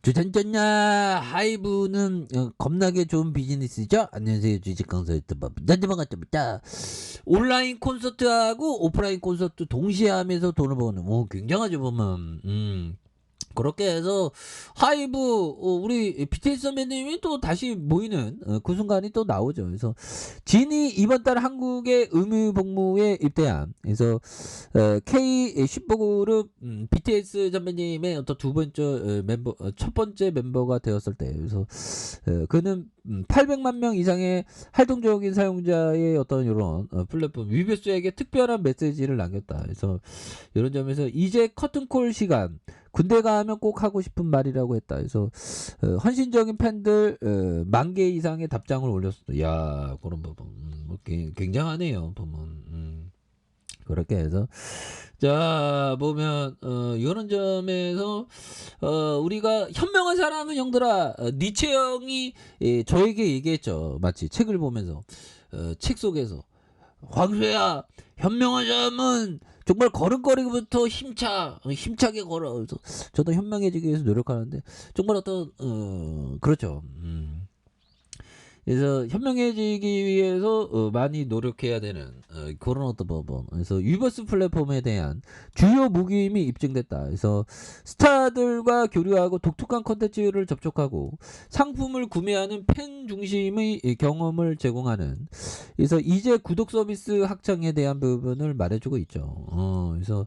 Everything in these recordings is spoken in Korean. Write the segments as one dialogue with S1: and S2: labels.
S1: 주전전야 하이브는 겁나게 좋은 비즈니스죠. 안녕하세요, 주식 강사 유튜버 반갑습니다. 온라인 콘서트하고 오프라인 콘서트 동시에 하면서 돈을 버는 굉장하죠 보면. 그렇게 해서 하이브 우리 BTS 선배님이 또 다시 모이는 그 순간이 또 나오죠. 그래서 진이 이번 달 한국에 의무복무에 입대한, 그래서 K 슈퍼그룹 BTS 선배님의 어떤 두 번째 멤버, 첫 번째 멤버가 되었을 때, 그래서 그는 800만 명 이상의 활동적인 사용자의 어떤 이런 플랫폼 위베스에게 특별한 메시지를 남겼다. 그래서 이런 점에서 이제 커튼콜 시간, 군대 가면 꼭 하고 싶은 말이라고 했다. 그래서 헌신적인 팬들 10,000개 이상의 답장을 올렸습니다. 야, 그런 부분 굉장하네요 보면. 그렇게 해서 자 보면 이런 점에서 우리가 현명한 사람은 형들아, 니체 형이 저에게 얘기했죠. 마치 책을 보면서 책 속에서 황소야, 현명한 사람은 정말 걸음걸이부터 힘차게 걸어. 그래서 저도 현명해지기 위해서 노력하는데 정말 어떤 그렇죠. 그래서 현명해지기 위해서 많이 노력해야 되는 그런 어떤 부분. 그래서 유버스 플랫폼에 대한 주요 무기임이 입증됐다. 그래서 스타들과 교류하고 독특한 콘텐츠를 접촉하고 상품을 구매하는 팬 중심의 경험을 제공하는, 그래서 이제 구독 서비스 확장에 대한 부분을 말해주고 있죠. 그래서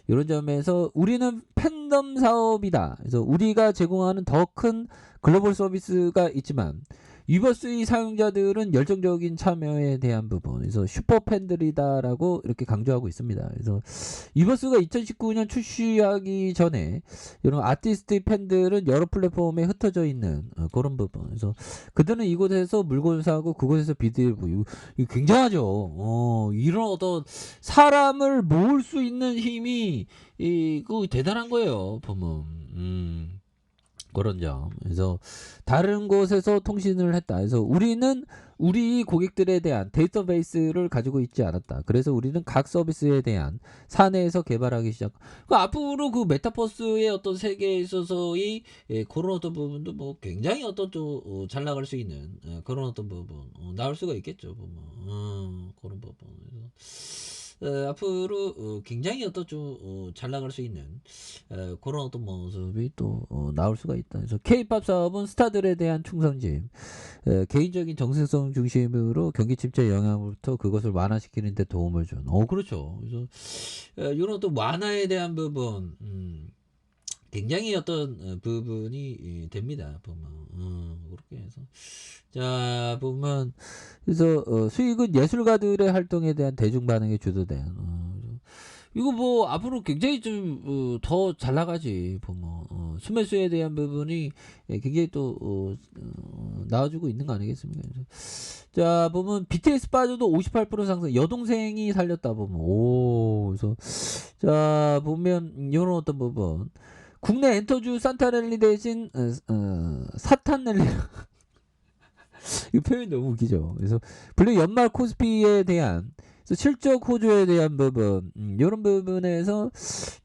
S1: 이런 점에서 우리는 팬덤 사업이다. 그래서 우리가 제공하는 더 큰 글로벌 서비스가 있지만 유버스의 사용자들은 열정적인 참여에 대한 부분, 그래서 슈퍼팬들이다라고 이렇게 강조하고 있습니다. 그래서 유버스가 2019년 출시하기 전에 이런 아티스트 팬들은 여러 플랫폼에 흩어져 있는 그런 부분, 그래서 그들은 이곳에서 물건을 사고 그곳에서 비디오를 보고, 이거 굉장하죠. 이런 어떤 사람을 모을 수 있는 힘이 그 대단한 거예요 보면. 그런 점. 그래서 다른 곳에서 통신을 했다. 그래서 우리는 우리 고객들에 대한 데이터베이스를 가지고 있지 않았다. 그래서 우리는 각 서비스에 대한 사내에서 개발하기 시작. 앞으로 그 메타버스의 어떤 세계에 있어서의 그런 어떤 부분도 뭐 굉장히 어떤 좀 잘 나갈 수 있는 그런 어떤 부분 나올 수가 있겠죠. 보면 그런 부분. 앞으로 굉장히 어떤 좀 잘 나갈 수 있는 그런 어떤 모습이 또 나올 수가 있다. 그래서 K-팝 사업은 스타들에 대한 충성심, 개인적인 정체성 중심으로 경기 침체 영향으로부터 그것을 완화시키는 데 도움을 준. 그렇죠. 그래서 이런 어떤 완화에 대한 부분, 굉장히 어떤 부분이 됩니다. 보면 그렇게 해서 자 보면, 그래서 수익은 예술가들의 활동에 대한 대중 반응에 주도된. 이거 뭐 앞으로 굉장히 좀 더 잘 나가지 보면. 수매수에 대한 부분이 굉장히 또 나와주고 있는 거 아니겠습니까? 자 보면 BTS 빠져도 58% 상승, 여동생이 살렸다 보면. 그래서 자 보면 이런 어떤 부분, 국내 엔터주 산타랠리 대신 사탄랠리 이 표현이 너무 웃기죠. 그래서 블랙 연말 코스피에 대한, 그래서 실적 호조에 대한 부분, 이런 부분에서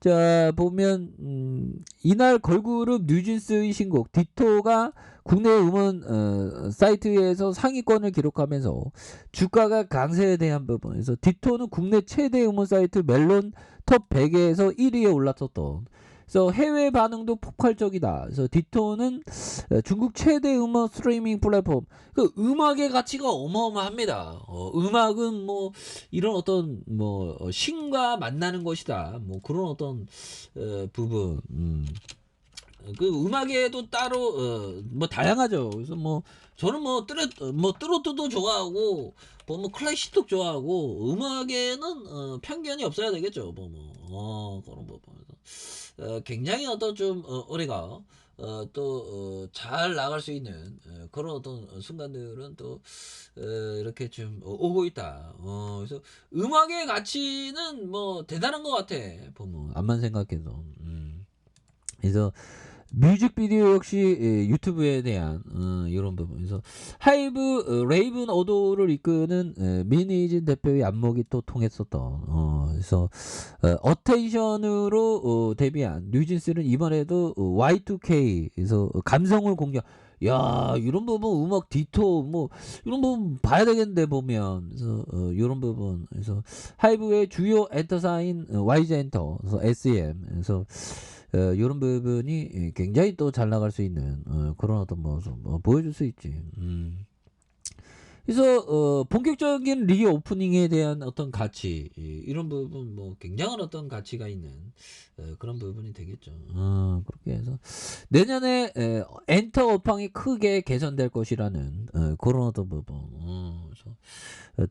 S1: 자 보면 이날 걸그룹 뉴진스의 신곡 디토가 국내 음원 사이트에서 상위권을 기록하면서 주가가 강세에 대한 부분, 그래서 디토는 국내 최대 음원 사이트 멜론 톱 100에서 1위에 올랐었던, 그래서 해외 반응도 폭발적이다. 그래서 디토는 중국 최대 음원 스트리밍 플랫폼, 그 음악의 가치가 어마어마합니다. 음악은 뭐 이런 어떤 뭐 신과 만나는 것이다. 뭐 그런 어떤 부분. 그 음악에도 따로 뭐 다양하죠. 그래서 뭐 저는 뭐 트로트도 좋아하고 뭐 클래식도 좋아하고, 음악에는 편견이 없어야 되겠죠. 그런 부분. 굉장히 어떤 좀 우리가 또 잘 나갈 수 있는 그런 어떤 순간들은 또 이렇게 좀 오고 있다. 그래서 음악의 가치는 뭐 대단한 것 같아 보면, 암만 생각해도. 그래서 뮤직비디오 역시 유튜브에 대한 이런 부분에서 하이브 레이븐 오도를 이끄는 민희진 대표의 안목이 또 통했었던 그래서 어텐션으로 데뷔한 뉴진스는 이번에도 Y2K 그래서 감성을 공격. 야 이런 부분 음악 디토 뭐 이런 부분 봐야 되겠는데 보면 그래서 이런 부분 그래서 하이브의 주요 엔터사인 YG 엔터 그래서 SEM 그래서 이런 부분이 굉장히 또 잘 나갈 수 있는 그런 어떤 모습 보여줄 수 있지. 그래서 본격적인 리그 오프닝에 대한 어떤 가치 이런 부분 뭐 굉장한 어떤 가치가 있는 그런 부분이 되겠죠. 그렇게 해서 내년에 엔터 업황이 크게 개선될 것이라는 그런 어떤 부분. 그래서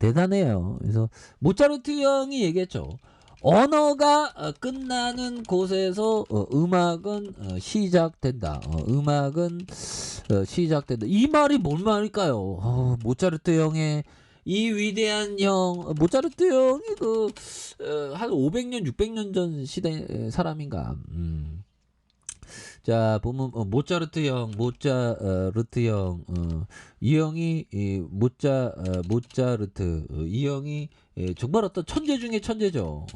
S1: 대단해요. 그래서 모차르트 형이 얘기했죠. 언어가 끝나는 곳에서 음악은 시작된다. 음악은 시작된다. 이 말이 뭔 말일까요? 모차르트 형의 이 위대한 형, 모차르트 형이 한 500년, 600년 전 시대 사람인가. 자 보면 모차르트 형, 이 형이 모차르트 이 형이 정말 어떤 천재 중에 천재죠.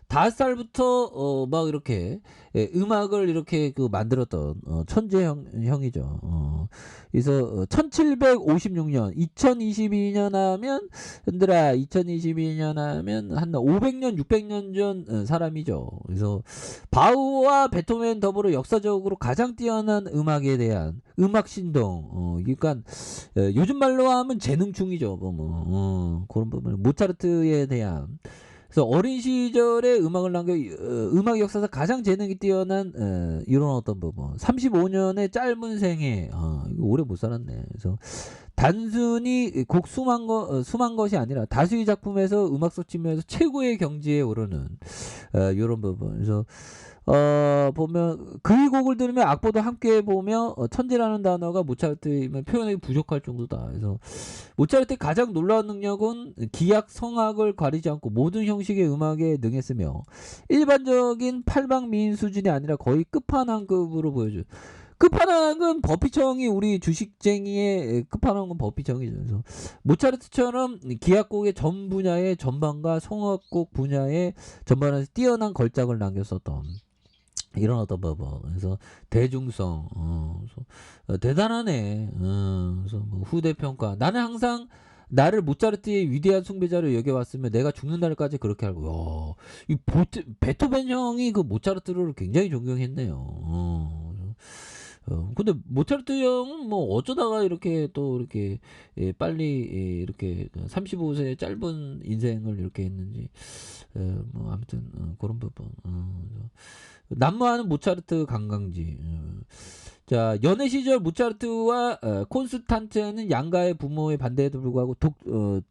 S1: 5살부터 막 이렇게 음악을 이렇게 만들었던 천재 형이죠. 그래서 1756년 2022년 하면 흔들아 2022년 하면 한 500년 600년 전 사람이죠. 그래서 바우와 베토벤 더불어 역사적으로 가장 뛰어난 음악에 대한 음악 신동 그러니까 요즘 말로 하면 재능충이죠. 그런 부분 모차르트에 대한 그래서 어린 시절에 음악을 남겨 음악 역사에서 가장 재능이 뛰어난 이런 어떤 부분 35년의 짧은 생애 이거 오래 못 살았네. 그래서 단순히 곡 수만 것이 아니라 다수의 작품에서 음악적 측면에서 최고의 경지에 오르는 이런 부분. 그래서 보면 그의 곡을 들으며 악보도 함께 보며 천재라는 단어가 모차르트이면 표현하기 부족할 정도다. 그래서 모차르트의 가장 놀라운 능력은 기악 성악을 가리지 않고 모든 형식의 음악에 능했으며 일반적인 팔방미인 수준이 아니라 거의 끝판왕급으로 보여줘. 끝판왕은 버피청이 우리 주식쟁이의 끝판왕은 버피청이죠. 그래서 모차르트처럼 기악곡의 전 분야의 전반과 성악곡 분야의 전반에서 뛰어난 걸작을 남겼었던 이런 어떤 부분. 그래서 대중성 그래서 대단하네. 그래서 뭐 후대 평가 나는 항상 나를 모차르트의 위대한 숭배자로 여겨왔으면 내가 죽는 날까지 그렇게 알고 이 베토벤 형이 그 모차르트를 굉장히 존경했네요. 근데 모차르트 형은 뭐 어쩌다가 이렇게 또 이렇게 빨리 이렇게 35세 짧은 인생을 이렇게 했는지 뭐 아무튼 그런 부분. 난무하는 모차르트 관광지. 자 연애 시절 모차르트와 콘스탄트는 양가의 부모의 반대에도 불구하고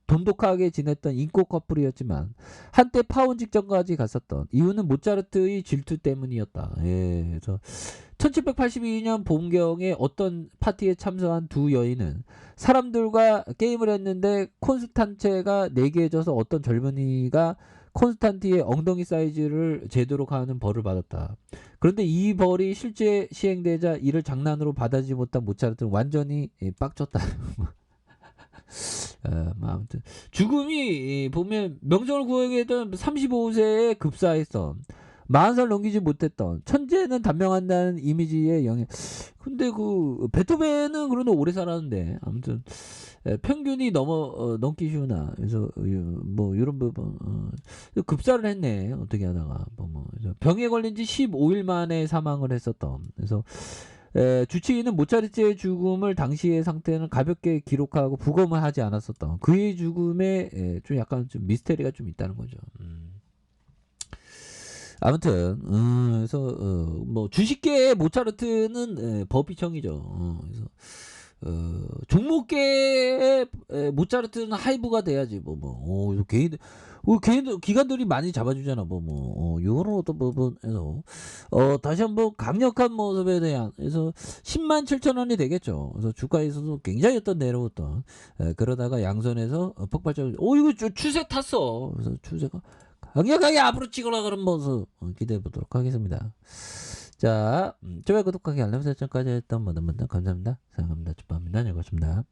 S1: 돈독하게 지냈던 인고 커플이었지만 한때 파혼 직전까지 갔었던 이유는 모차르트의 질투 때문이었다. 그래서 1782년 봄경에 어떤 파티에 참석한 두 여인은 사람들과 게임을 했는데 콘스탄체가 내기해져서 어떤 젊은이가 콘스탄티의 엉덩이 사이즈를 재도록 하는 벌을 받았다. 그런데 이 벌이 실제 시행되자 이를 장난으로 받아들이지 못한 모차르트는 완전히 빡쳤다. 아무튼 죽음이 보면 명성을 구하게던 35세에 급사했어. 40살 넘기지 못했던 천재는 단명한다는 이미지의 영향. 근데 그 베토벤은 그래도 오래 살았는데 아무튼 평균이 넘기 쉬우나. 그래서 뭐 이런 부분 급사를 했네. 어떻게 하다가 병에 걸린 지 15일 만에 사망을 했었던. 그래서 주치의는 모차르트의 죽음을 당시의 상태는 가볍게 기록하고 부검을 하지 않았었던. 그의 죽음에 좀 약간 좀 미스테리가 좀 있다는 거죠. 아무튼 그래서 뭐 주식계의 모차르트는 버피청이죠. 그래서 종목계의 모차르트는 하이브가 돼야지 개인들 기관들이 많이 잡아주잖아 요런 어떤 부분에서 다시 한번 강력한 모습에 대한 그래서 10만 7천 원이 되겠죠. 그래서 주가에서도 굉장히 어떤 내려왔던 그러다가 양선에서 폭발적 이거 추세 탔어. 그래서 추세가 강력하게 앞으로 찍으라 그런 모습 기대해 보도록 하겠습니다. 자, 좋아요, 구독하기, 알람 설정까지 했던 모든 분들 감사합니다. 사랑합니다. 축복합니다. 즐거웠습니다.